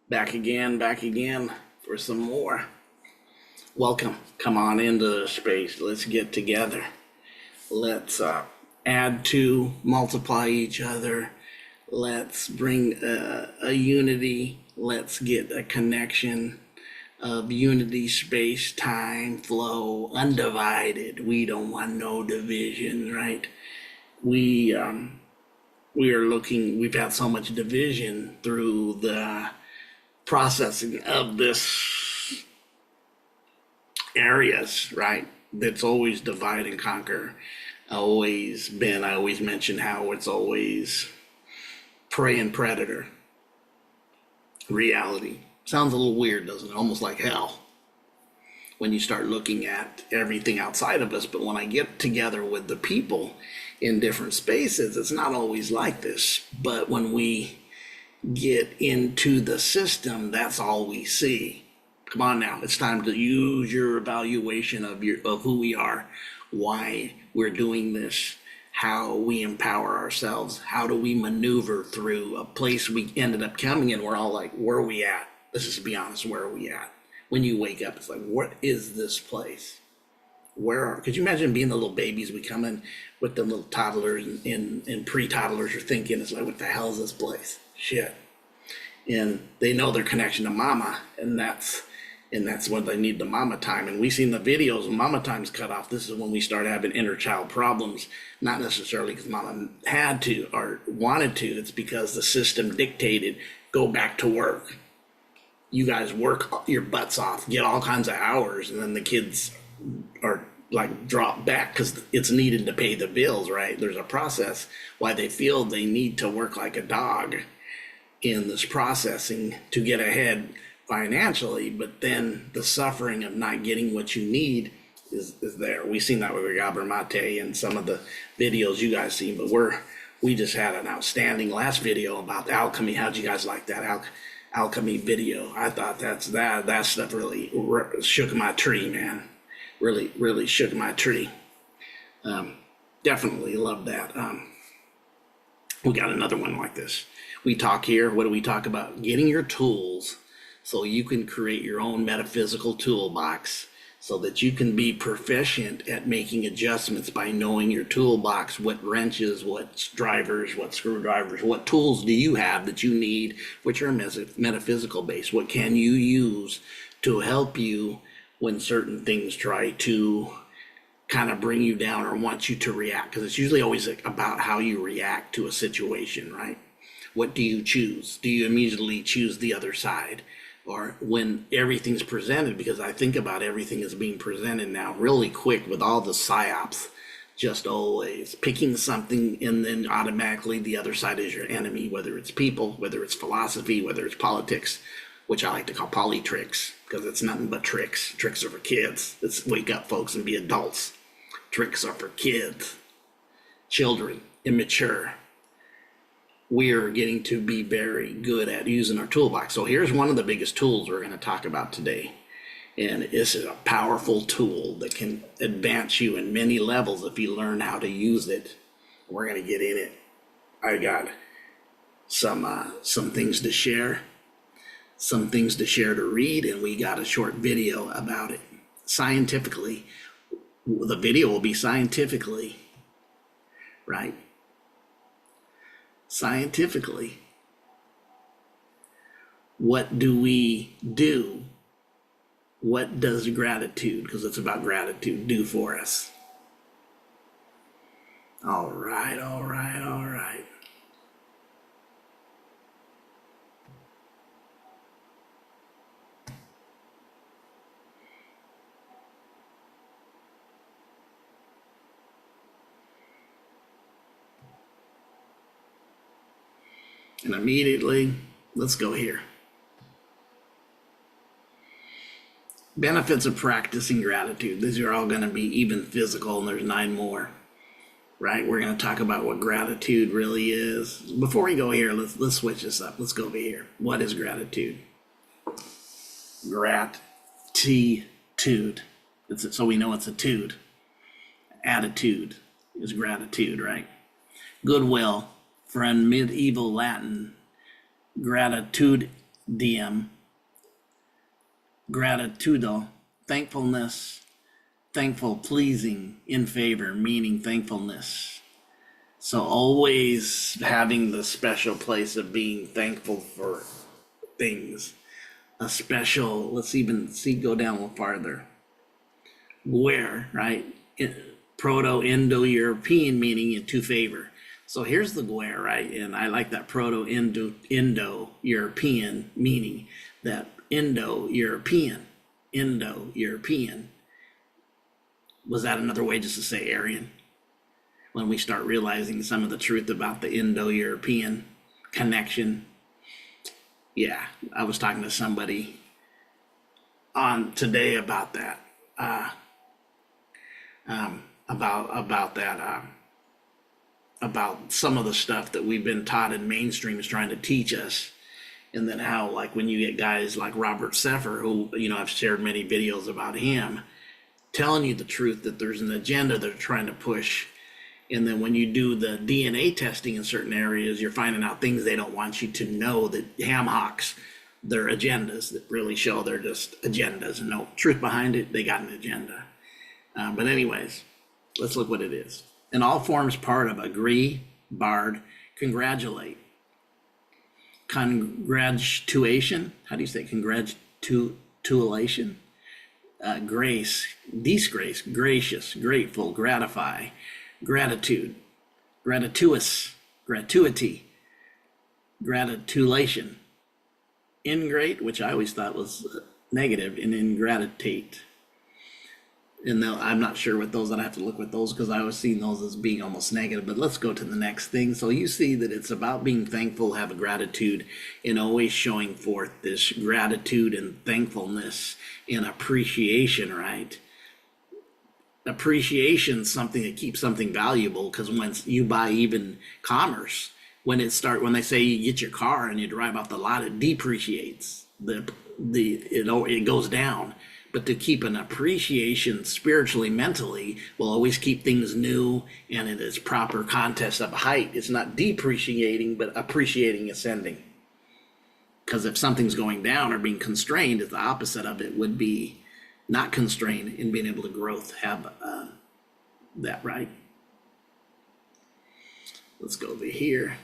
Back again for some more. Welcome. Come on into the space. Let's get together. Let's add to, multiply each other. Let's bring a unity. Let's get a connection of unity, space, time, flow, undivided. We don't want no division, right? We we are looking. We've had so much division through the processing of this areas, right? That's always divide and conquer. I always mention how it's always prey and predator reality. Sounds a little weird, doesn't it? Almost like hell when you start looking at everything outside of us. But when I get together with the people in different spaces, it's not always like this. But when we get into the system, that's all we see. Come on now, it's time to use your evaluation of who we are, why we're doing this, how we empower ourselves, how do we maneuver through a place we ended up coming in. We're all like, where are we at? Let's just be honest, where are we at? When you wake up, it's like, what is this place? Could you imagine being the little babies we come in with the little toddlers and pre-toddlers are thinking, it's like, what the hell is this place? Shit. And they know their connection to mama, and that's when they need the mama time. And we seen the videos when mama time's cut off. This is when we start having inner child problems, not necessarily because mama had to or wanted to. It's because the system dictated, go back to work. You guys work your butts off, get all kinds of hours, and then the kids are like drop back because it's needed to pay the bills, right? There's a process why they feel they need to work like a dog in this processing to get ahead financially, but then the suffering of not getting what you need is there. We've seen that with Gabor Mate and some of the videos you guys seen, but we just had an outstanding last video about alchemy. How'd you guys like that alchemy video? I thought that stuff really shook my tree, man. Really shook my tree. Definitely love that. We got another one like this. We talk here, what do we talk about? Getting your tools so you can create your own metaphysical toolbox so that you can be proficient at making adjustments by knowing your toolbox, what wrenches, what drivers, what screwdrivers, what tools do you have that you need, which are metaphysical based. What can you use to help you when certain things try to kind of bring you down or want you to react? Because it's usually always about how you react to a situation, right? What do you choose? Do you immediately choose the other side? Or when everything's presented, because I think about everything is being presented now really quick with all the psyops, just always picking something and then automatically the other side is your enemy, whether it's people, whether it's philosophy, whether it's politics, which I like to call polytricks, because it's nothing but tricks. Tricks are for kids. Let's wake up, folks, and be adults. Tricks are for kids, children, immature. We are getting to be very good at using our toolbox. So here's one of the biggest tools we're going to talk about today. And this is a powerful tool that can advance you in many levels if you learn how to use it. We're going to get in it. I got some things to share, to read, and we got a short video about it. Scientifically, the video will be scientifically, right? Scientifically, what do we do? What does gratitude, because it's about gratitude, do for us? All right. And immediately, let's go here. Benefits of practicing gratitude. These are all going to be even physical, and there's 9 more, right? We're going to talk about what gratitude really is. Before we go here, let's switch this up. Let's go over here. What is gratitude? Gratitude. So we know it's a tude. Attitude is gratitude, right? Goodwill. From medieval Latin, gratitude diem, gratitudo, thankfulness, thankful, pleasing, in favor, meaning thankfulness. So always having the special place of being thankful for things. A special, let's even see, go down a little farther. Where, right? Proto-Indo-European meaning to favor. So here's the Guer, right? And I like that Proto-Indo-European meaning, that Indo-European. Was that another way just to say Aryan? When we start realizing some of the truth about the Indo-European connection. Yeah, I was talking to somebody on today about that. About some of the stuff that we've been taught in mainstream is trying to teach us, and then how, like, when you get guys like Robert Seffer, who, you know, I've shared many videos about him, telling you the truth that there's an agenda they're trying to push, and then when you do the DNA testing in certain areas, you're finding out things they don't want you to know, that ham hocks their agendas that really show they're just agendas and no truth behind it. They got an agenda. But anyways, let's look what it is. In all forms part of agree, barred, congratulate. Congratulation, how do you say congratulation? Grace, disgrace, gracious, grateful, gratify, gratitude, gratuitous, gratuity, gratulation, ingrate, which I always thought was negative, and ingratiate. And I'm not sure with those, I'd have to look with those because I was seeing those as being almost negative. But let's go to the next thing. So you see that it's about being thankful, have a gratitude, and always showing forth this gratitude and thankfulness and appreciation, right? Appreciation is something that keeps something valuable, because once you buy even commerce, when they say you get your car and you drive off the lot, it depreciates. It goes down. But to keep an appreciation spiritually, mentally, will always keep things new and in its proper context of height. It's not depreciating, but appreciating, ascending. Because if something's going down or being constrained, the opposite of it would be not constrained and being able to growth, have that, right? Let's go over here.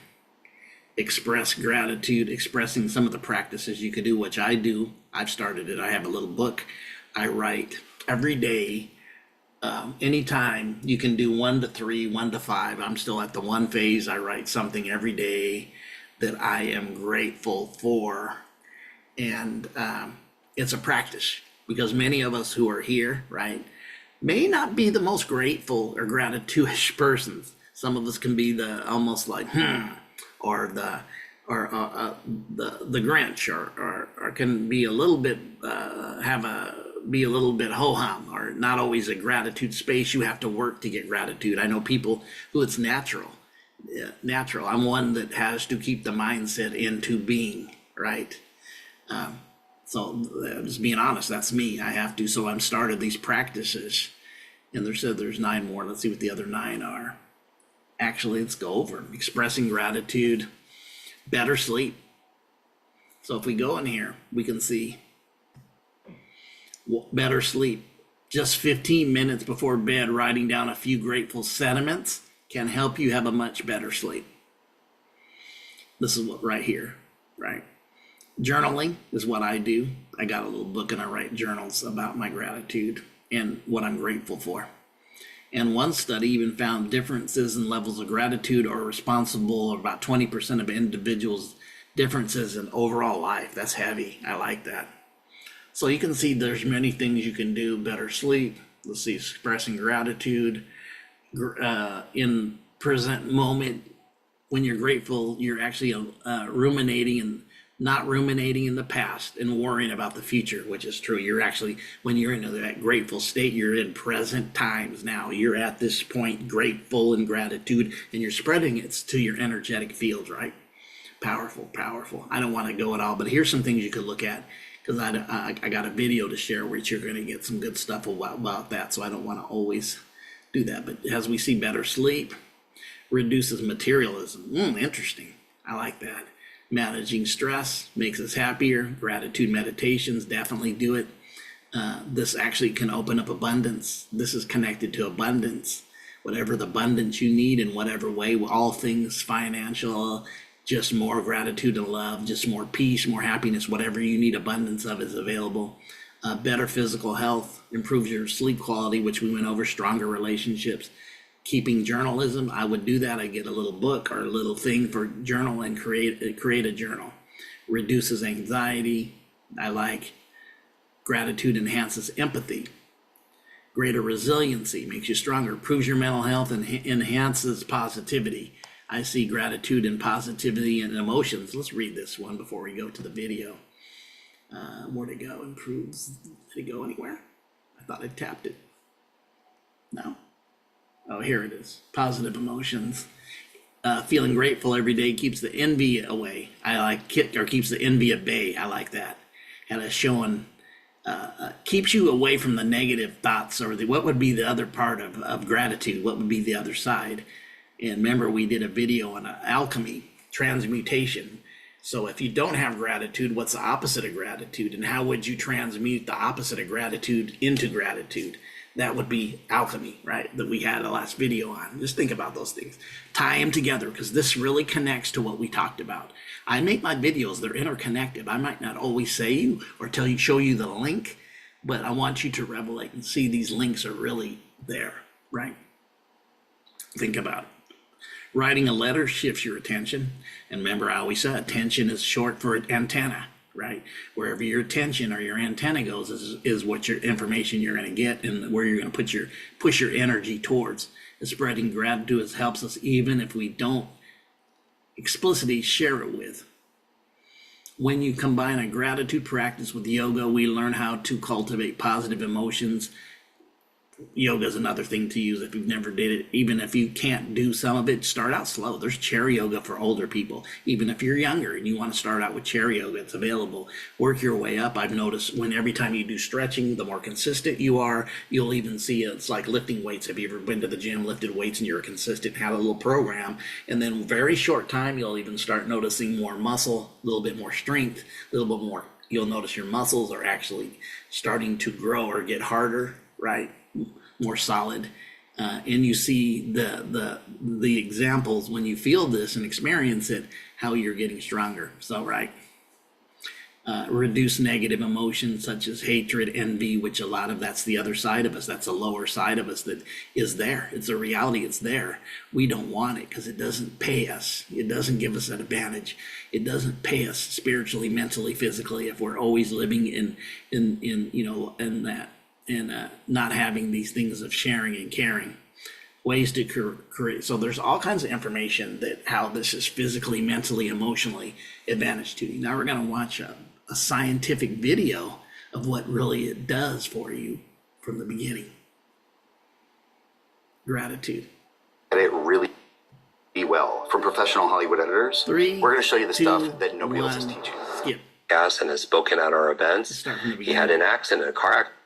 Express gratitude, expressing some of the practices you could do, which I do. I've started it. I have a little book. I write every day. Anytime you can do 1 to 3, 1 to 5. I'm still at the 1 phase. I write something every day that I am grateful for. And it's a practice, because many of us who are here, right, may not be the most grateful or gratitudish persons. Some of us can be the almost like, or the Grinch, or can be a little bit, be a little bit ho-hum, or not always a gratitude space. You have to work to get gratitude. I know people who it's natural. Natural. I'm one that has to keep the mindset into being, right? So just being honest, that's me. I have to. So I've started these practices, and there's 9 more. Let's see what the other 9 are. Actually, let's go over them. Expressing gratitude, better sleep. So if we go in here, we can see better sleep. Just 15 minutes before bed, writing down a few grateful sentiments can help you have a much better sleep. This is what right here, right? Journaling is what I do. I got a little book and I write journals about my gratitude and what I'm grateful for. And one study even found differences in levels of gratitude are responsible for about 20% of individuals' differences in overall life. That's heavy. I like that. So you can see there's many things you can do. Better sleep. Let's see, expressing gratitude. In present moment, when you're grateful, you're actually ruminating and not ruminating in the past and worrying about the future, which is true. You're actually, when you're in that grateful state, you're in present times now. You're at this point grateful and gratitude, and you're spreading it to your energetic field, right? Powerful, powerful. I don't want to go at all, but here's some things you could look at, because I got a video to share which you're going to get some good stuff about that, so I don't want to always do that. But as we see, better sleep reduces materialism. Interesting. I like that. Managing stress makes us happier. Gratitude meditations definitely do it. This actually can open up abundance. This is connected to abundance. Whatever the abundance you need in whatever way, all things financial, just more gratitude and love, just more peace, more happiness, whatever you need abundance of is available. Better physical health, improves your sleep quality, which we went over, stronger relationships. Keeping journalism, I would do that. I get a little book or a little thing for journal and create a journal. Reduces anxiety. I like. Gratitude enhances empathy. Greater resiliency, makes you stronger, improves your mental health, and enhances positivity. I see gratitude and positivity and emotions. Let's read this one before we go to the video. Where'd it go? Improves. Did it go anywhere? I thought I tapped it. No. Oh, here it is. Positive emotions. Feeling grateful every day keeps the envy away. I like keeps the envy at bay. I like that. And it's showing keeps you away from the negative thoughts, or what would be the other part of gratitude? What would be the other side? And remember, we did a video on alchemy, transmutation. So if you don't have gratitude, what's the opposite of gratitude? And how would you transmute the opposite of gratitude into gratitude? That would be alchemy, right? That we had a last video on. Just think about those things. Tie them together, because this really connects to what we talked about. I make my videos, they're interconnected. I might not always say you or show you the link, but I want you to revelate and see these links are really there, right? Think about it. Writing a letter shifts your attention. And remember, I always said attention is short for antenna, right? Wherever your attention or your antenna goes is what your information you're going to get, and where you're going to push your energy towards. And spreading gratitude helps us even if we don't explicitly share it with. When you combine a gratitude practice with yoga, we learn how to cultivate positive emotions. Yoga is another thing to use if you've never did it. Even if you can't do some of it, start out slow. There's chair yoga for older people. Even if you're younger and you want to start out with chair yoga, it's available. Work your way up. I've noticed every time you do stretching, the more consistent you are, you'll even see it's like lifting weights. Have you ever been to the gym, lifted weights, and you're consistent, had a little program, and then very short time, you'll even start noticing more muscle, a little bit more strength, a little bit more. You'll notice your muscles are actually starting to grow or get harder, right? More solid, and you see the examples when you feel this and experience it, how you're getting stronger. So right, reduce negative emotions such as hatred, envy, which a lot of that's the other side of us. That's a lower side of us that is there. It's a reality. It's there. We don't want it because it doesn't pay us. It doesn't give us an advantage. It doesn't pay us spiritually, mentally, physically if we're always living in that. And not having these things of sharing and caring. Ways to create. So there's all kinds of information that how this is physically, mentally, emotionally advantage to you. Now we're going to watch a scientific video of what really it does for you from the beginning. Gratitude. And it really be well from professional Hollywood editors. We're going to show you the stuff that nobody else is teaching. Skip. Gas and has spoken at our events. He had an accident, a car accident.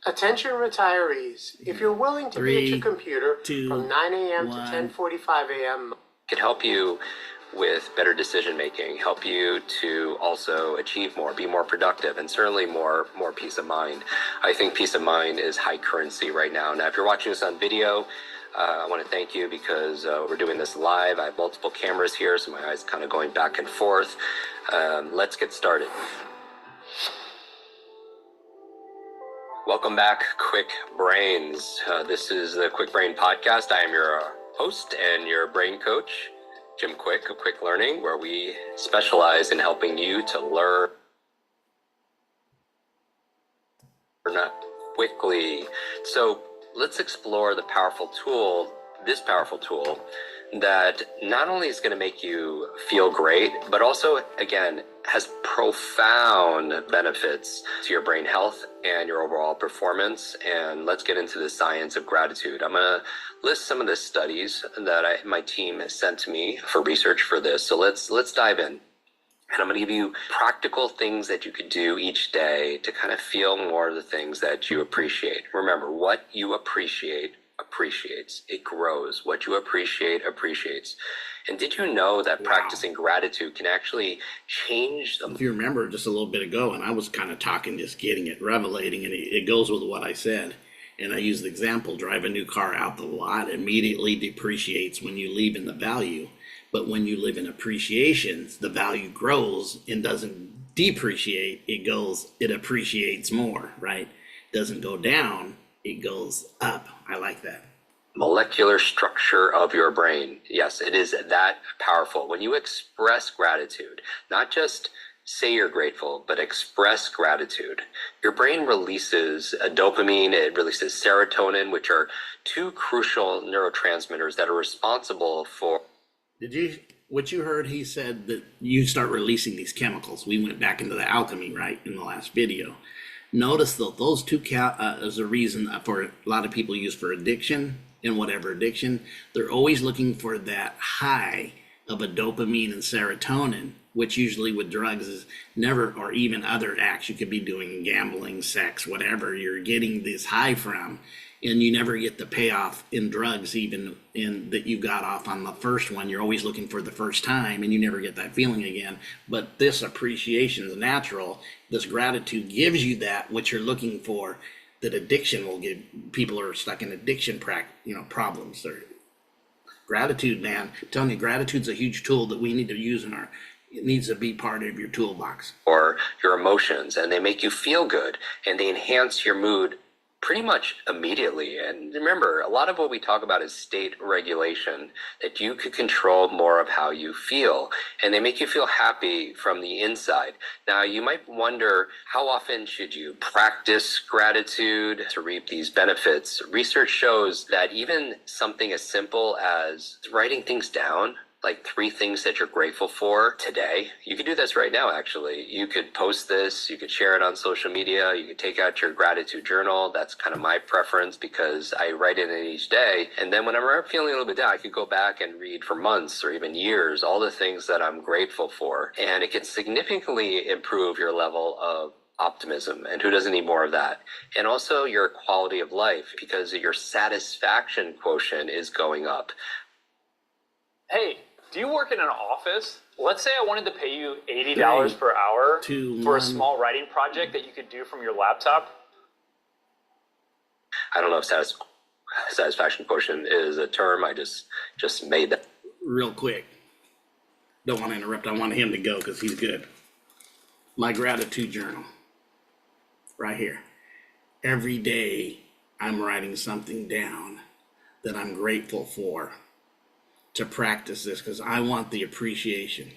Attention retirees, if you're willing to be at your computer from 9 a.m. to 10:45 a.m. Could help you with better decision making, help you to also achieve more, be more productive, and certainly more peace of mind. I think peace of mind is high currency right now. Now, if you're watching this on video, I want to thank you because we're doing this live. I have multiple cameras here, so my eyes kind of going back and forth. Let's get started. Welcome back, Quick Brains. This is the Quick Brain Podcast. I am your host and your brain coach, Jim Quick of Quick Learning, where we specialize in helping you to learn quickly. So let's explore this powerful tool, that not only is going to make you feel great, but also, again, has profound benefits to your brain health and your overall performance. And let's get into the science of gratitude. I'm going to list some of the studies that my team has sent to me for research for this. So let's dive in. And I'm going to give you practical things that you could do each day to kind of feel more of the things that you appreciate. Remember, what you appreciates. It grows. What you appreciate appreciates. And did you know that practicing gratitude can actually change If you remember just a little bit ago, and I was kind of talking, just getting it, revelating, and it goes with what I said. And I used the example, drive a new car out the lot, immediately depreciates when you leave in the value. But when you live in appreciation, the value grows and doesn't depreciate. It appreciates more, right? Doesn't go down, it goes up. I like that. Molecular structure of your brain. Yes, it is that powerful. When you express gratitude, not just say you're grateful, but express gratitude, your brain releases a dopamine, it releases serotonin, which are two crucial neurotransmitters that are responsible for... What you heard, he said that you start releasing these chemicals. We went back into the alchemy, right, in the last video. Notice though, those two is a reason for a lot of people use for addiction and whatever addiction. They're always looking for that high of a dopamine and serotonin, which usually with drugs is never, or even other acts you could be doing, gambling, sex, whatever, you're getting this high from, and you never get the payoff in drugs, even in that you got off on the first one. You're always looking for the first time and you never get that feeling again. But this appreciation is natural. This gratitude gives you that, what you're looking for, that addiction will give. People are stuck in addiction problems. Gratitude, man, I'm telling you, gratitude's a huge tool that we need to use it needs to be part of your toolbox. Or your emotions, and they make you feel good, and they enhance your mood pretty much immediately. And remember, a lot of what we talk about is state regulation, that you could control more of how you feel, and they make you feel happy from the inside. Now, you might wonder, how often should you practice gratitude to reap these benefits? Research shows that even something as simple as writing things down, like 3 things that you're grateful for today. You could do this right now, actually. You could post this, you could share it on social media, you could take out your gratitude journal. That's kind of my preference because I write it in each day. And then whenever I'm feeling a little bit down, I could go back and read for months or even years all the things that I'm grateful for. And it can significantly improve your level of optimism, and who doesn't need more of that? And also your quality of life, because your satisfaction quotient is going up. Hey, do you work in an office? Let's say I wanted to pay you $80 per hour for a small writing project that you could do from your laptop. I don't know if satisfaction quotient is a term. I just made that. Real quick. Don't want to interrupt. I want him to go because he's good. My gratitude journal. Right here. Every day I'm writing something down that I'm grateful for, to practice this, because I want the appreciation.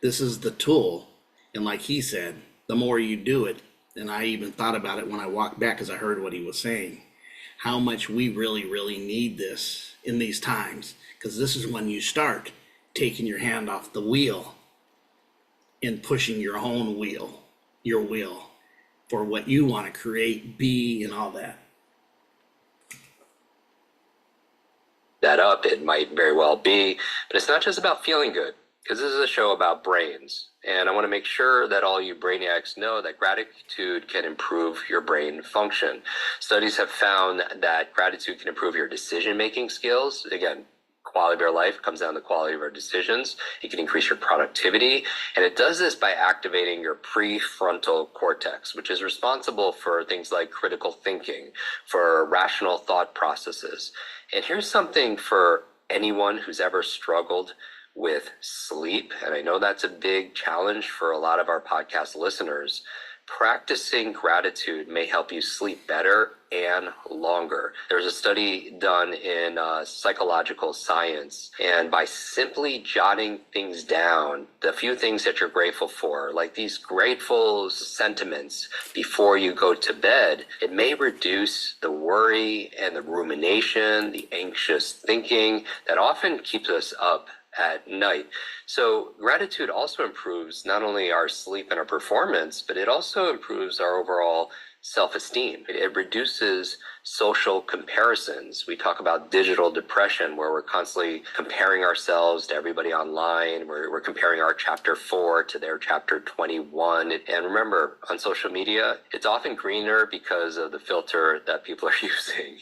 This is the tool. And like he said, the more you do it, and I even thought about it when I walked back because I heard what he was saying, how much we really, really need this in these times. Because this is when you start taking your hand off the wheel and pushing your own wheel, your will, for what you want to create, be, and all that. That up, it might very well be, but it's not just about feeling good, because this is a show about brains, and I want to make sure that all you brainiacs know that gratitude can improve your brain function. Studies have found that gratitude can improve your decision-making skills. Again, quality of your life comes down to the quality of our decisions. It can increase your productivity, and it does this by activating your prefrontal cortex, which is responsible for things like critical thinking, for rational thought processes. And here's something for anyone who's ever struggled with sleep, and I know that's a big challenge for a lot of our podcast listeners. Practicing gratitude may help you sleep better and longer. There's a study done in psychological science, and by simply jotting things down, the few things that you're grateful for, like these grateful sentiments before you go to bed, it may reduce the worry and the rumination, the anxious thinking that often keeps us up at night. So gratitude also improves not only our sleep and our performance, but it also improves our overall self-esteem. It reduces social comparisons. We talk about digital depression, where we're constantly comparing ourselves to everybody online. We're comparing our chapter 4 to their chapter 21. And remember, on social media, it's often greener because of the filter that people are using.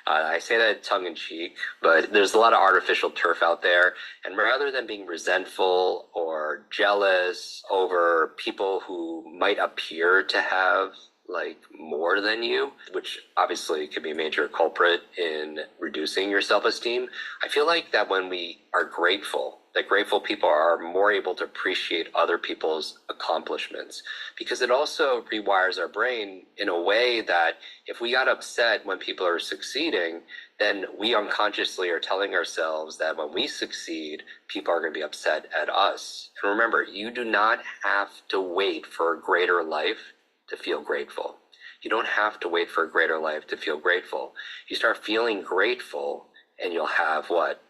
I say that tongue in cheek, but there's a lot of artificial turf out there. And rather than being resentful or jealous over people who might appear to have like more than you, which obviously could be a major culprit in reducing your self-esteem, I feel like that when we are grateful, that grateful people are more able to appreciate other people's accomplishments, because it also rewires our brain in a way that if we got upset when people are succeeding, then we unconsciously are telling ourselves that when we succeed, people are going to be upset at us. And remember, you do not have to wait for a greater life to feel grateful. You don't have to wait for a greater life to feel grateful. You start feeling grateful and you'll have what?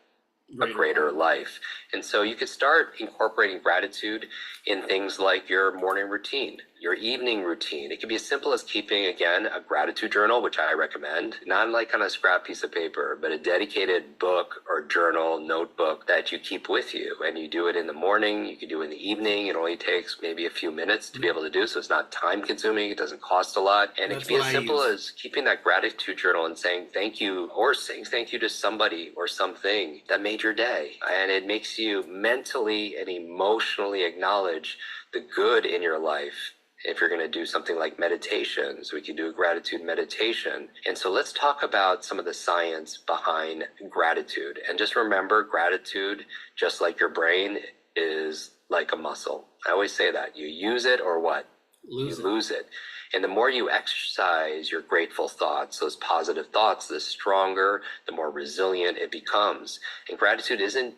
A greater life. And so you could start incorporating gratitude in things like your morning routine, your evening routine. It can be as simple as keeping, again, a gratitude journal, which I recommend, not like on a scrap piece of paper, but a dedicated book or journal, notebook that you keep with you. And you do it in the morning, you can do it in the evening. It only takes maybe a few minutes to be able to do, so it's not time consuming, it doesn't cost a lot. And it can be as simple as keeping that gratitude journal and saying thank you, or saying thank you to somebody or something that made your day. And it makes you mentally and emotionally acknowledge the good in your life. If you're going to do something like meditation, so we can do a gratitude meditation. And so let's talk about some of the science behind gratitude. And just remember, gratitude, just like your brain, is like a muscle. I always say that. You use it or what? Lose it. And the more you exercise your grateful thoughts, those positive thoughts, the stronger, the more resilient it becomes. And gratitude isn't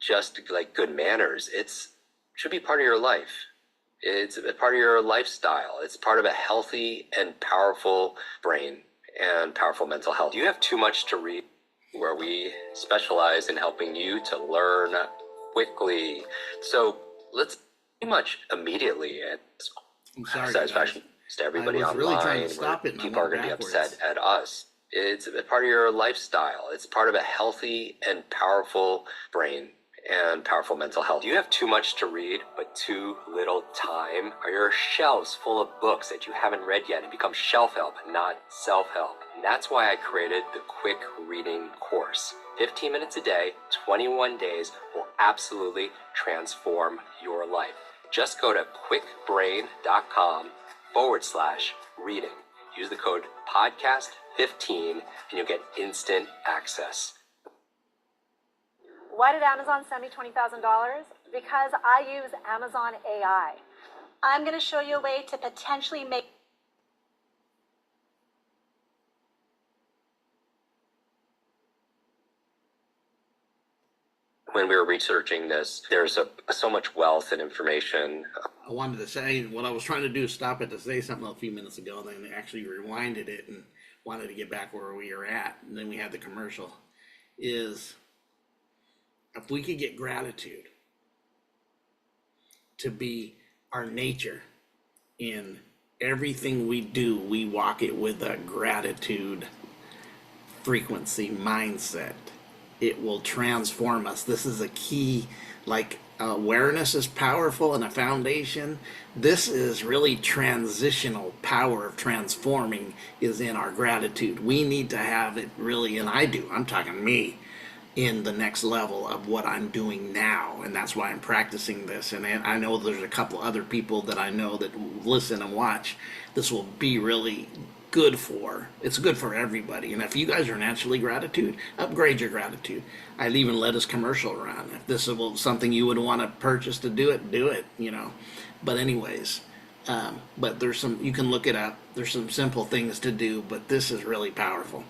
just like good manners. It should be part of your life. It's a part of your lifestyle. It's part of a healthy and powerful brain and powerful mental health. You have too much to read, where we specialize in helping you to learn quickly. So let's pretty much immediately satisfaction to everybody online. Really trying to stop it, people are going to be upset at us. It's a part of your lifestyle. It's part of a healthy and powerful brain and powerful mental health. You have too much to read, but too little time. Are your shelves full of books that you haven't read yet and become shelf help, not self-help? And that's why I created the Quick Reading course. 15 minutes a day, 21 days will absolutely transform your life. Just go to quickbrain.com/reading. Use the code podcast15 and you'll get instant access. Why did Amazon send me $20,000? Because I use Amazon AI. I'm going to show you a way to potentially make when we were researching this, there's so much wealth and information. I wanted to say, what I was trying to do is stop it to say something a few minutes ago, then actually rewinded it and wanted to get back where we were at. And then we had the commercial. Is if we could get gratitude to be our nature in everything we do, we walk it with a gratitude frequency mindset. It will transform us. This is a key, like awareness is powerful and a foundation. This is really transitional power of transforming is in our gratitude. We need to have it really, and I do, I'm talking me, in the next level of what I'm doing now. And that's why I'm practicing this. And I know there's a couple other people that I know that listen and watch. This will be really good for. It's good for everybody. And if you guys are naturally gratitude, upgrade your gratitude. I'd even let this commercial run. If this is something you would want to purchase to do it, you know. But anyways, but there's some, you can look it up. There's some simple things to do, but this is really powerful.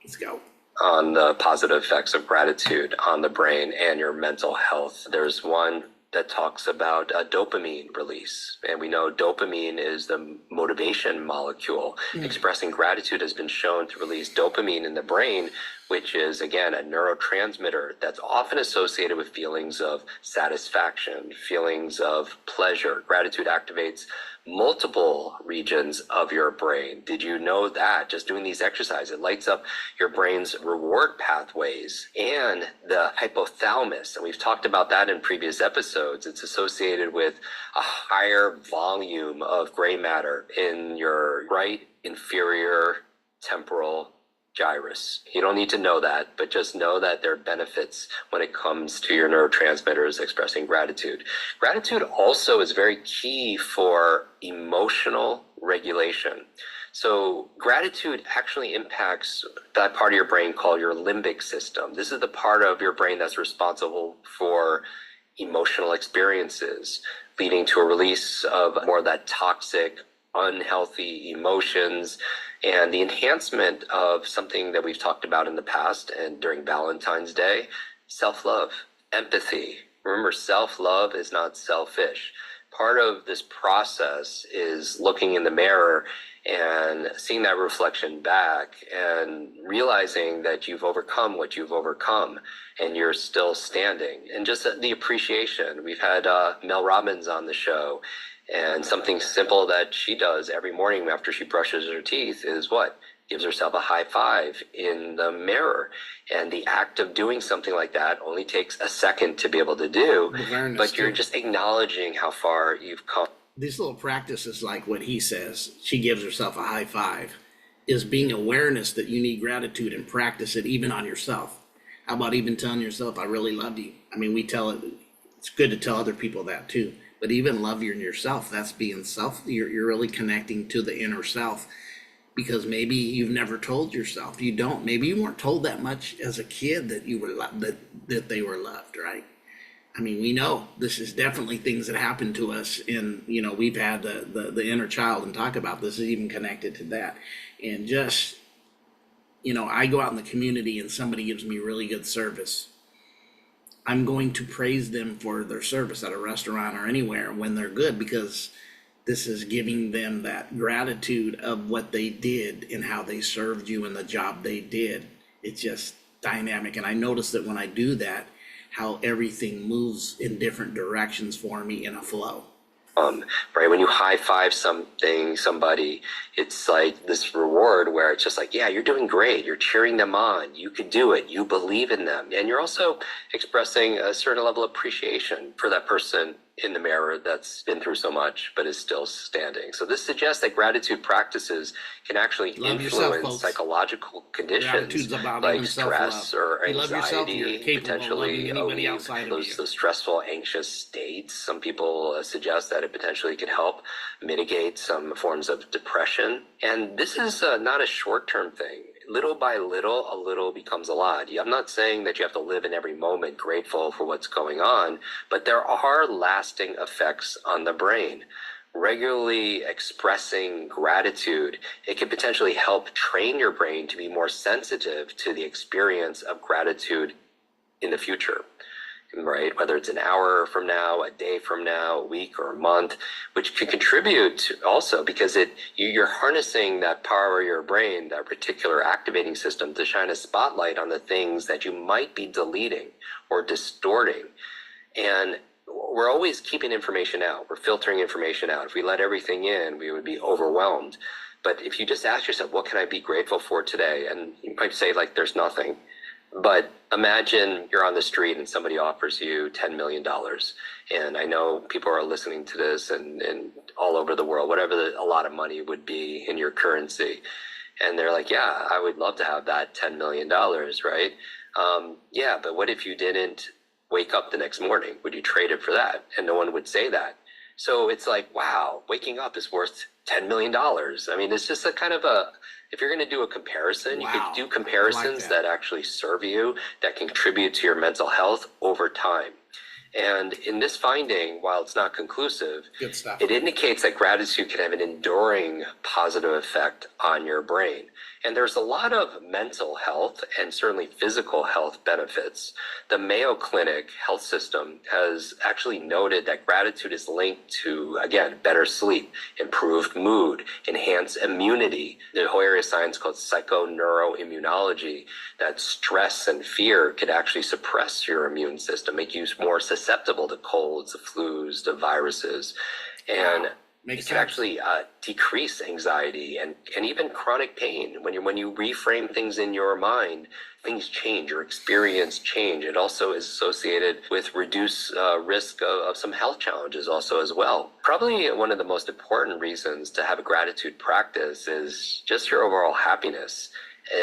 Let's go. On the positive effects of gratitude on the brain and your mental health. There's one that talks about dopamine release. And we know dopamine is the motivation molecule. Expressing gratitude has been shown to release dopamine in the brain, which is, again, a neurotransmitter that's often associated with feelings of satisfaction, feelings of pleasure. Gratitude activates multiple regions of your brain. Did you know that just doing these exercises, it lights up your brain's reward pathways and the hypothalamus? And we've talked about that in previous episodes. It's associated with a higher volume of gray matter in your right inferior temporal gyrus. You don't need to know that, but just know that there are benefits when it comes to your neurotransmitters expressing gratitude. Gratitude also is very key for emotional regulation. So gratitude actually impacts that part of your brain called your limbic system. This is the part of your brain that's responsible for emotional experiences, leading to a release of more of that toxic, unhealthy emotions, and the enhancement of something that we've talked about in the past and during Valentine's Day, self-love, empathy. Remember, self-love is not selfish. Part of this process is looking in the mirror and seeing that reflection back and realizing that you've overcome what you've overcome and you're still standing. And just the appreciation. We've had Mel Robbins on the show, and something simple that she does every morning after she brushes her teeth is what? Gives herself a high five in the mirror. And the act of doing something like that only takes a second to be able to do, but you're just acknowledging how far you've come. These little practices, like what he says, she gives herself a high five, is being awareness that you need gratitude and practice it even on yourself. How about even telling yourself, I really love you? I mean, we tell it, it's good to tell other people that too, but even love yourself, that's being self, you're really connecting to the inner self, because maybe you've never told yourself, maybe you weren't told that much as a kid that you were that they were loved, right? I mean, we know this is definitely things that happen to us, and we've had the inner child and talk about this is even connected to that. And just I go out in the community and somebody gives me really good service, I'm going to praise them for their service at a restaurant or anywhere when they're good, because this is giving them that gratitude of what they did and how they served you and the job they did. It's just dynamic. And I notice that when I do that, how everything moves in different directions for me in a flow. Right, when you high five somebody, it's like this reward where it's just like, yeah, you're doing great. You're cheering them on. You could do it. You believe in them. And you're also expressing a certain level of appreciation for that person in the mirror that's been through so much but is still standing. So this suggests that gratitude practices can actually influence psychological conditions like stress or anxiety, potentially those stressful, anxious states. Some people suggest that it potentially can help mitigate some forms of depression. And this is not a short-term thing. Little by little, a little becomes a lot. I'm not saying that you have to live in every moment grateful for what's going on, but there are lasting effects on the brain. Regularly expressing gratitude, it can potentially help train your brain to be more sensitive to the experience of gratitude in the future. Right? Whether it's an hour from now, a day from now, a week or a month, which can contribute also because you're harnessing that power of your brain, that particular activating system, to shine a spotlight on the things that you might be deleting or distorting. And we're always keeping information out. We're filtering information out. If we let everything in, we would be overwhelmed. But if you just ask yourself, what can I be grateful for today? And you might say, like, there's nothing. But imagine you're on the street and somebody offers you $10 million. And I know people are listening to this and all over the world, whatever a lot of money would be in your currency. And they're like, yeah, I would love to have that $10 million, right? Yeah, but what if you didn't wake up the next morning? Would you trade it for that? And no one would say that. So it's like, wow, waking up is worth $10 million. I mean, it's just a kind of if you're going to do a comparison, you could do comparisons that actually serve you, that contribute to your mental health over time. And in this finding, while it's not conclusive, it indicates that gratitude can have an enduring positive effect on your brain. And there's a lot of mental health and certainly physical health benefits. The Mayo Clinic health system has actually noted that gratitude is linked to, again, better sleep, improved mood, enhanced immunity. The whole area of science called psychoneuroimmunology, that stress and fear could actually suppress your immune system, make you more susceptible to colds, to flus, to viruses. And Makes it sense. can actually decrease anxiety and even chronic pain. When you reframe things in your mind, things change, your experience change. It also is associated with reduced risk of some health challenges also as well. Probably one of the most important reasons to have a gratitude practice is just your overall happiness,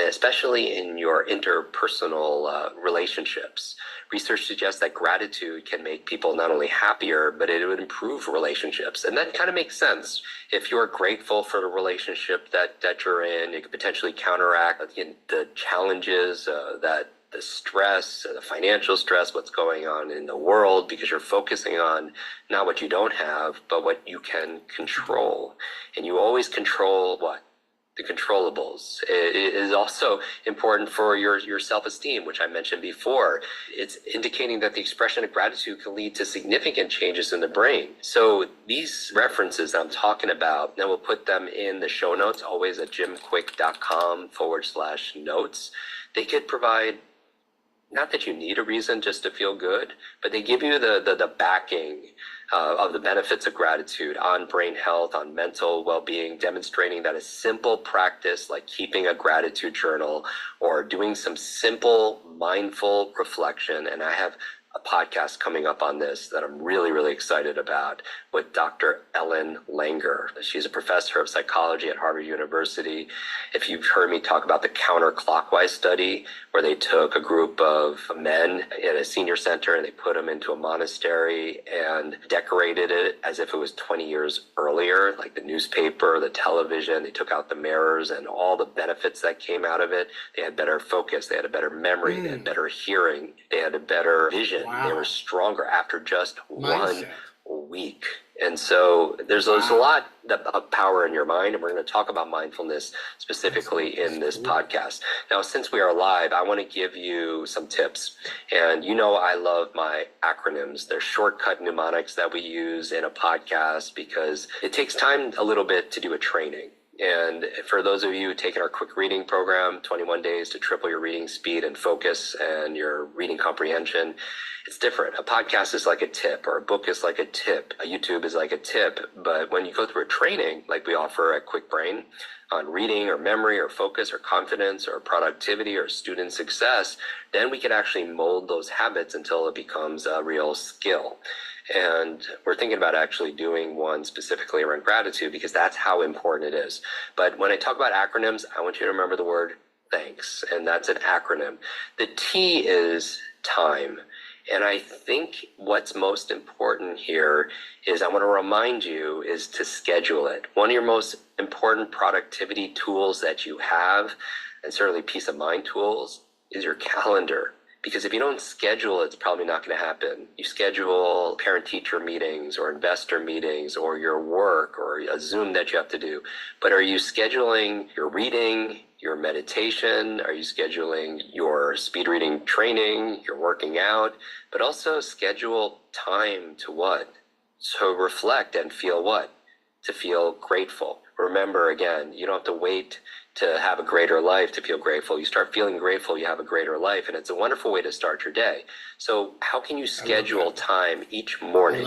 especially in your interpersonal relationships. Research suggests that gratitude can make people not only happier, but it would improve relationships. And that kind of makes sense. If you're grateful for the relationship that you're in, it could potentially counteract the challenges, the stress, the financial stress, what's going on in the world, because you're focusing on not what you don't have, but what you can control. And you always control what? The controllables. It is also important for your self-esteem, which I mentioned before. It's indicating that the expression of gratitude can lead to significant changes in the brain. So these references I'm talking about, and we'll put them in the show notes, always at jimquick.com/notes. They could provide, not that you need a reason just to feel good, but they give you the backing of the benefits of gratitude on brain health, on mental well-being, demonstrating that a simple practice like keeping a gratitude journal or doing some simple mindful reflection, and I have a podcast coming up on this that I'm really, really excited about with Dr. Ellen Langer. She's a professor of psychology at Harvard University. If you've heard me talk about the counterclockwise study, where they took a group of men in a senior center and they put them into a monastery and decorated it as if it was 20 years earlier, like the newspaper, the television, they took out the mirrors and all the benefits that came out of it. They had better focus, they had a better memory, they had better hearing, they had a better vision. Wow. They were stronger after just one week. And so there's a lot of power in your mind, and we're going to talk about mindfulness specifically in this podcast. Now, since we are live, I want to give you some tips. And you know I love my acronyms. They're shortcut mnemonics that we use in a podcast because it takes time a little bit to do a training. And for those of you taking our quick reading program, 21 days to triple your reading speed and focus and your reading comprehension, it's different. A podcast is like a tip, or a book is like a tip. A YouTube is like a tip. But when you go through a training, like we offer at Quick Brain, on reading or memory or focus or confidence or productivity or student success, then we can actually mold those habits until it becomes a real skill. And we're thinking about actually doing one specifically around gratitude because that's how important it is. But when I talk about acronyms, I want you to remember the word thanks, and that's an acronym. The T is time. And I think what's most important here is I want to remind you is to schedule it. One of your most important productivity tools that you have, and certainly peace of mind tools, is your calendar. Because if you don't schedule, it's probably not going to happen. You schedule parent-teacher meetings or investor meetings or your work or a Zoom that you have to do. But are you scheduling your reading, your meditation? Are you scheduling your speed reading training, your working out? But also schedule time to what? To reflect and feel what? To feel grateful. Remember, again, you don't have to wait to have a greater life to feel grateful. You start feeling grateful, you have a greater life, and it's a wonderful way to start your day. So how can you schedule time each morning?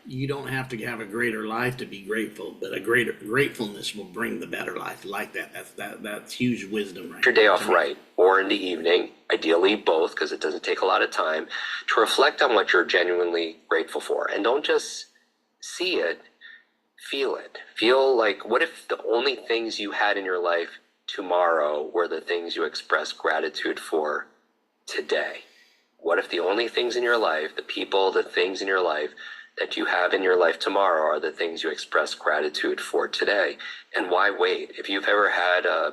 You don't have to have a greater life to be grateful, but a greater gratefulness will bring the better life. Like that. That's huge wisdom, right? Your day off right, or in the evening, ideally both, because it doesn't take a lot of time, to reflect on what you're genuinely grateful for. And don't just see it, feel it. Feel like, what if the only things you had in your life tomorrow were the things you express gratitude for today? What if the only things in your life, the people, the things in your life that you have in your life tomorrow are the things you express gratitude for today? And why wait? If you've ever had a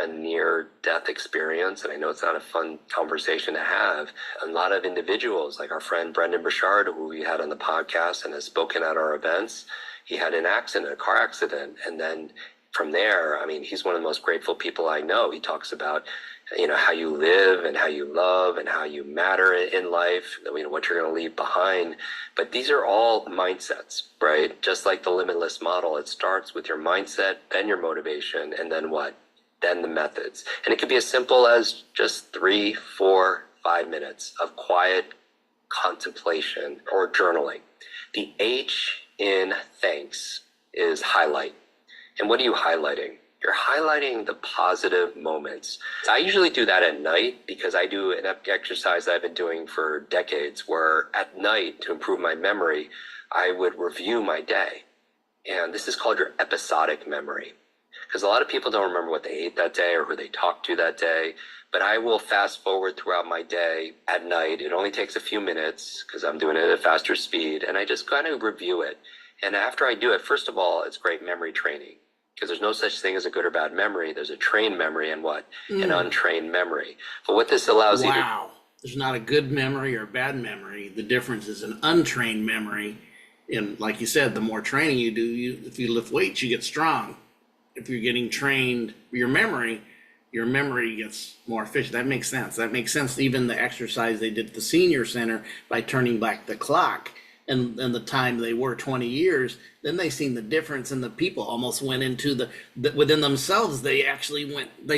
near-death experience, and I know it's not a fun conversation to have, a lot of individuals, like our friend Brendan Burchard, who we had on the podcast and has spoken at our events, he had an accident, a car accident, and then from there, I mean, he's one of the most grateful people I know. He talks about, how you live and how you love and how you matter in life, what you're going to leave behind. But these are all mindsets, right? Just like the limitless model, it starts with your mindset, then your motivation, and then what? Then the methods. And it could be as simple as just 3, 4, 5 minutes of quiet contemplation or journaling. The H in thanks is highlight. And what are you highlighting? You're highlighting the positive moments. I usually do that at night because I do an exercise that I've been doing for decades where at night, to improve my memory, I would review my day. And this is called your episodic memory. Because a lot of people don't remember what they ate that day or who they talked to that day. But I will fast forward throughout my day at night. It only takes a few minutes because I'm doing it at a faster speed. And I just kind of review it. And after I do it, first of all, it's great memory training. Because there's no such thing as a good or bad memory. There's a trained memory and what? An untrained memory. But what this allows you to... Wow. There's not a good memory or bad memory. The difference is an untrained memory. And like you said, the more training you do, if you lift weights, you get strong. If you're getting trained, your memory gets more efficient. That makes sense. That makes sense. Even the exercise they did at the senior center by turning back the clock and the time they were 20 years, then they seen the difference, and the people almost went into the within themselves. They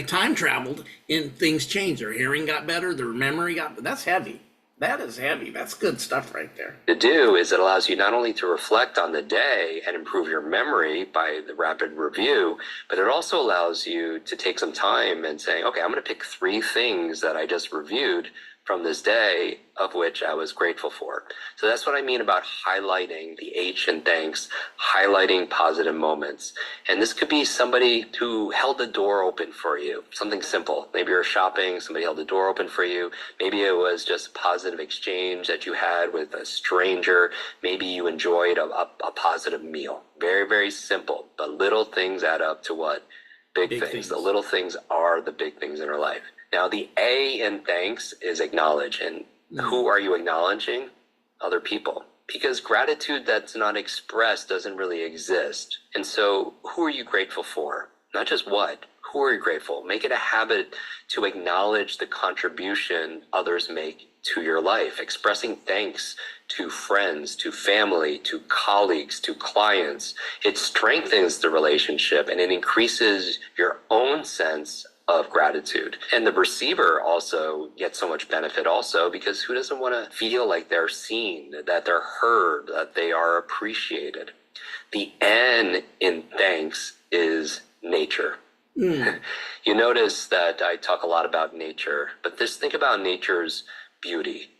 time traveled and things changed. Their hearing got better. Their memory that's heavy. That is heavy. That's good stuff right there. To do is it allows you not only to reflect on the day and improve your memory by the rapid review, but it also allows you to take some time and say, okay, I'm going to pick 3 things that I just reviewed from this day of which I was grateful for. So that's what I mean about highlighting the H in thanks, highlighting positive moments. And this could be somebody who held the door open for you, something simple. Maybe you're shopping, somebody held the door open for you. Maybe it was just a positive exchange that you had with a stranger. Maybe you enjoyed a positive meal. Very, very simple, but little things add up to what? Big things. The little things are the big things in our life. Now, the A in thanks is acknowledge. And who are you acknowledging? Other people. Because gratitude that's not expressed doesn't really exist. And so who are you grateful for? Not just what. Who are you grateful? Make it a habit to acknowledge the contribution others make to your life. Expressing thanks to friends, to family, to colleagues, to clients. It strengthens the relationship and it increases your own sense of gratitude. And the receiver also gets so much benefit also because who doesn't want to feel like they're seen, that they're heard, that they are appreciated? The N in thanks is nature. You notice that I talk a lot about nature, but think about nature's beauty.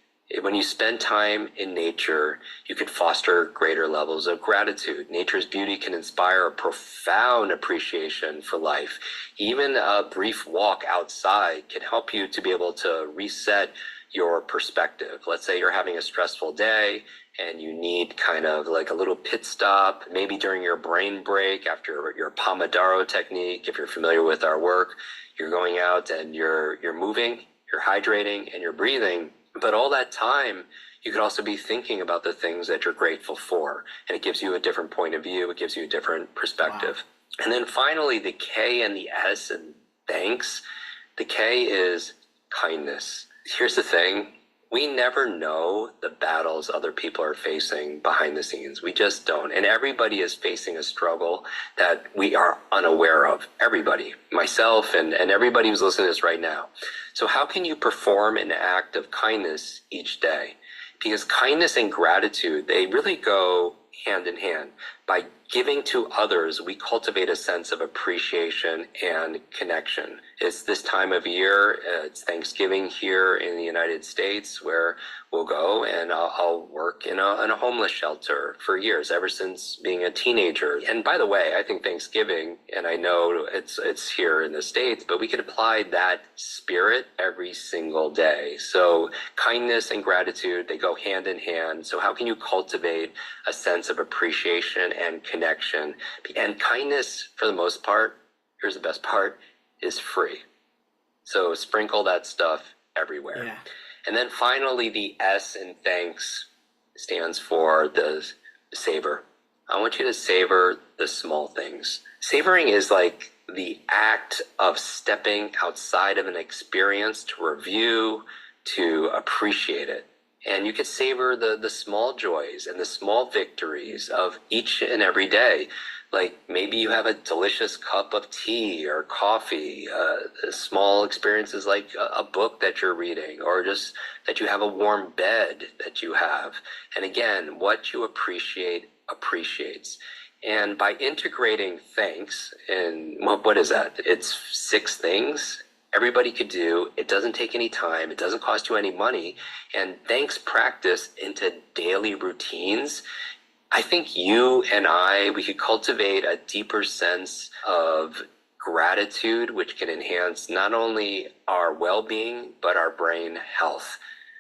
When you spend time in nature, you can foster greater levels of gratitude. Nature's beauty can inspire a profound appreciation for life. Even a brief walk outside can help you to be able to reset your perspective. Let's say you're having a stressful day and you need kind of like a little pit stop, maybe during your brain break after your Pomodoro technique. If you're familiar with our work, you're going out and you're moving, you're hydrating, and you're breathing. But all that time, you could also be thinking about the things that you're grateful for. And it gives you a different point of view. It gives you a different perspective. Wow. And then finally, the K and the S in thanks. The K is kindness. Here's the thing. We never know the battles other people are facing behind the scenes. We just don't. And everybody is facing a struggle that we are unaware of. Everybody, myself and everybody who's listening to this right now. So how can you perform an act of kindness each day? Because kindness and gratitude, they really go hand in hand. By giving to others, we cultivate a sense of appreciation and connection. It's this time of year, it's Thanksgiving here in the United States, where we'll go and I'll work in a homeless shelter for years, ever since being a teenager. And by the way, I think Thanksgiving, and I know it's here in the States, but we could apply that spirit every single day. So kindness and gratitude, they go hand in hand. So how can you cultivate a sense of appreciation and connection? And kindness, for the most part, here's the best part, is free. So sprinkle that stuff everywhere. Yeah. And then finally, the S in thanks stands for the savor. I want you to savor the small things. Savoring is like the act of stepping outside of an experience to review, to appreciate it. And you could savor the small joys and the small victories of each and every day. Like maybe you have a delicious cup of tea or coffee, small experiences like a book that you're reading, or just that you have a warm bed that you have. And again, what you appreciate appreciates. And by integrating thanks in, what is that? It's 6 things everybody could do. It doesn't take any time. It doesn't cost you any money. And thanks practice into daily routines. I think you and we could cultivate a deeper sense of gratitude, which can enhance not only our well-being, but our brain health.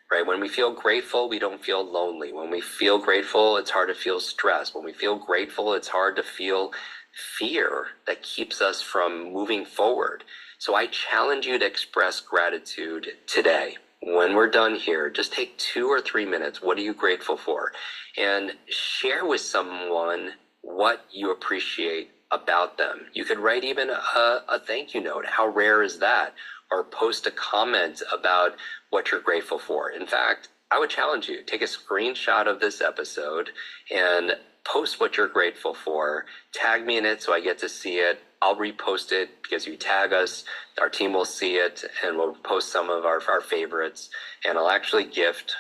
Right? When we feel grateful, we don't feel lonely. When we feel grateful, it's hard to feel stress. When we feel grateful, it's hard to feel fear that keeps us from moving forward. So I challenge you to express gratitude today. When we're done here, just take 2 or 3 minutes. What are you grateful for? And share with someone what you appreciate about them. You could write even a thank you note. How rare is that? Or post a comment about what you're grateful for. In fact, I would challenge you, take a screenshot of this episode and post what you're grateful for. Tag me in it so I get to see it. I'll repost it because you tag us. Our team will see it, and we'll post some of our favorites. And I'll actually gift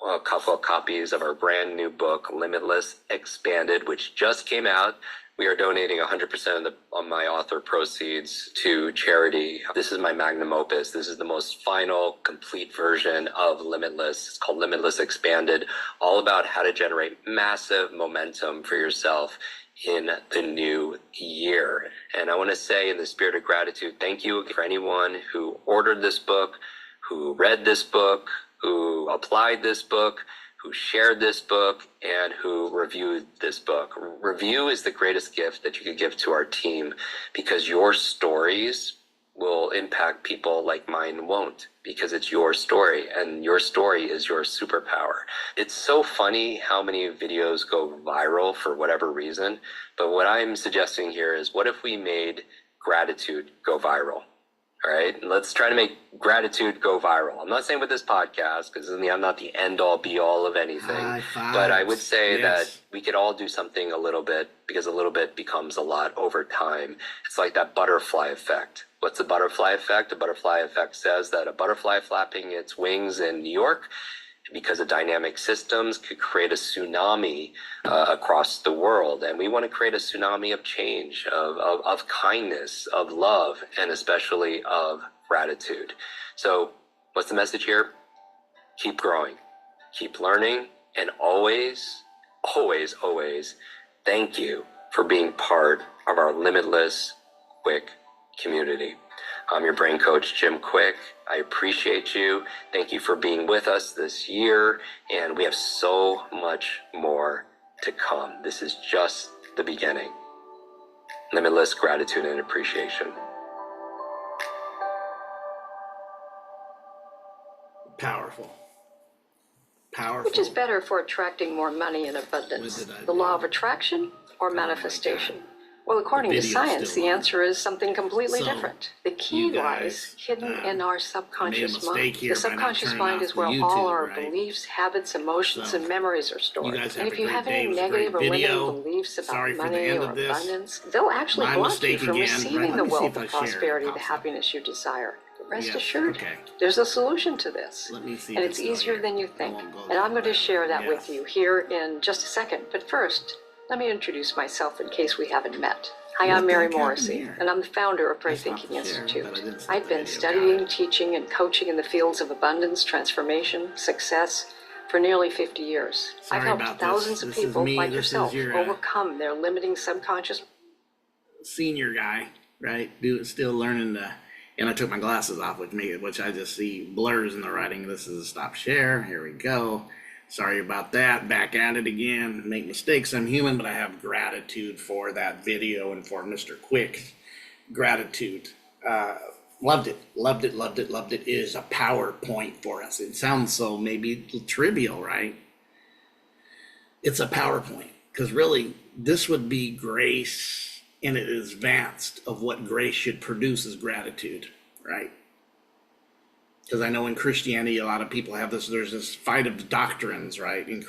a couple of copies of our brand new book, Limitless Expanded, which just came out. We are donating 100% of my author proceeds to charity. This is my magnum opus. This is the most final, complete version of Limitless. It's called Limitless Expanded, all about how to generate massive momentum for yourself in the new year. And I want to say, in the spirit of gratitude, thank you for anyone who ordered this book, who read this book, who applied this book, who shared this book, and who reviewed this book. Review is the greatest gift that you could give to our team, because your stories will impact people like mine won't, because it's your story, and your story is your superpower. It's so funny how many videos go viral for whatever reason, but what I'm suggesting here is, what if we made gratitude go viral? All right, let's try to make gratitude go viral. I'm not saying with this podcast, because I'm not the end all be all of anything, but I would say that we could all do something a little bit, because a little bit becomes a lot over time. It's like that butterfly effect. What's the butterfly effect? The butterfly effect says that a butterfly flapping its wings in New York, because of dynamic systems, could create a tsunami across the world. And we want to create a tsunami of change, of kindness, of love, and especially of gratitude. So what's the message here? Keep growing, keep learning, and always, always, always thank you for being part of our Limitless Quick community. I'm your brain coach, Jim Quick. I appreciate you. Thank you for being with us this year. And we have so much more to come. This is just the beginning. Limitless gratitude and appreciation. Powerful. Powerful. Which is better for attracting more money in abundance? The law of attraction or manifestation? Well, according to science, the answer is something completely different. The key lies hidden in our subconscious mind. The subconscious mind is where all our beliefs, habits, emotions, and memories are stored. And if you have any negative or limiting beliefs about money or abundance, they'll actually block you from receiving the wealth, the prosperity, the happiness you desire. Rest assured, there's a solution to this, and it's easier than you think. And I'm going to share that with you here in just a second. But first, let me introduce myself in case we haven't met. Hi, I'm Mary Morrissey, and I'm the founder of Great Thinking Institute. I've been studying, teaching, and coaching in the fields of abundance, transformation, success for nearly 50 years. I've helped thousands of people like yourself overcome their limiting subconscious. Senior guy, right? Still learning to, and I took my glasses off, which I just see blurs in the writing. This is a stop share. Here we go. Sorry about that. Back at it again. Make mistakes. I'm human, but I have gratitude for that video and for Mr. Quick's gratitude. Loved it. Loved it. Loved it. Loved it. It is a PowerPoint for us. It sounds so maybe trivial, right? It's a PowerPoint, because really this would be grace in its advanced of what grace should produce is gratitude, right? Because I know in Christianity, a lot of people have this, there's this fight of doctrines, right? In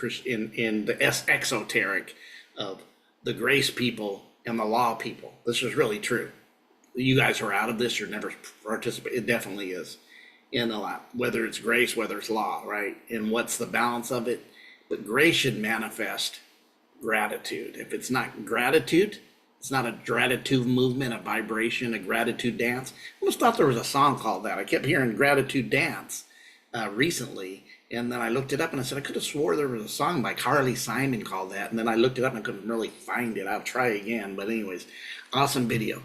the exoteric of the grace people and the law people. This is really true. You guys are out of this, you're never participate. It definitely is in a lot, whether it's grace, whether it's law, right? And what's the balance of it? But grace should manifest gratitude. If it's not gratitude, it's not a gratitude movement, a vibration, a gratitude dance. I almost thought there was a song called that. I kept hearing gratitude dance recently. And then I looked it up and I said, I could have swore there was a song by Carly Simon called that. And then I looked it up and I couldn't really find it. I'll try again. But anyways, awesome video.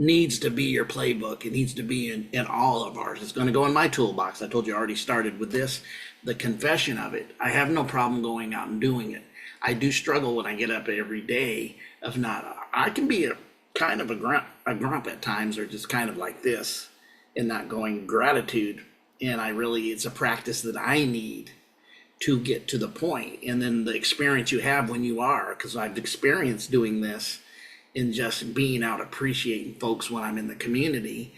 Needs to be your playbook. It needs to be in all of ours. It's going to go in my toolbox. I told you I already started with this. The confession of it. I have no problem going out and doing it. I do struggle when I get up every day of not, I can be a kind of a grump at times, or just kind of like this and not going gratitude. And it's a practice that I need to get to the point. And then the experience you have when you are, because I've experienced doing this and just being out, appreciating folks when I'm in the community,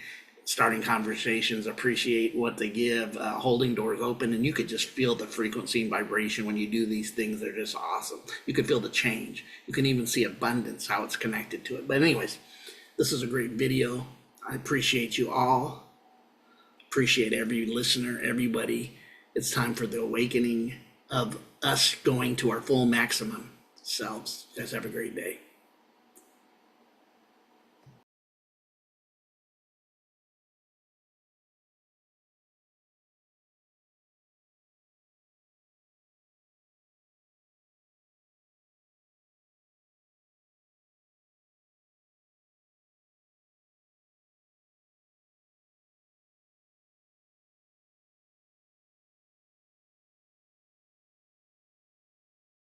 starting conversations, appreciate what they give, holding doors open. And you could just feel the frequency and vibration when you do these things. They're just awesome. You could feel the change. You can even see abundance, how it's connected to it. But anyways, this is a great video. I appreciate you all. Appreciate every listener, everybody. It's time for the awakening of us going to our full maximum selves. You guys have a great day.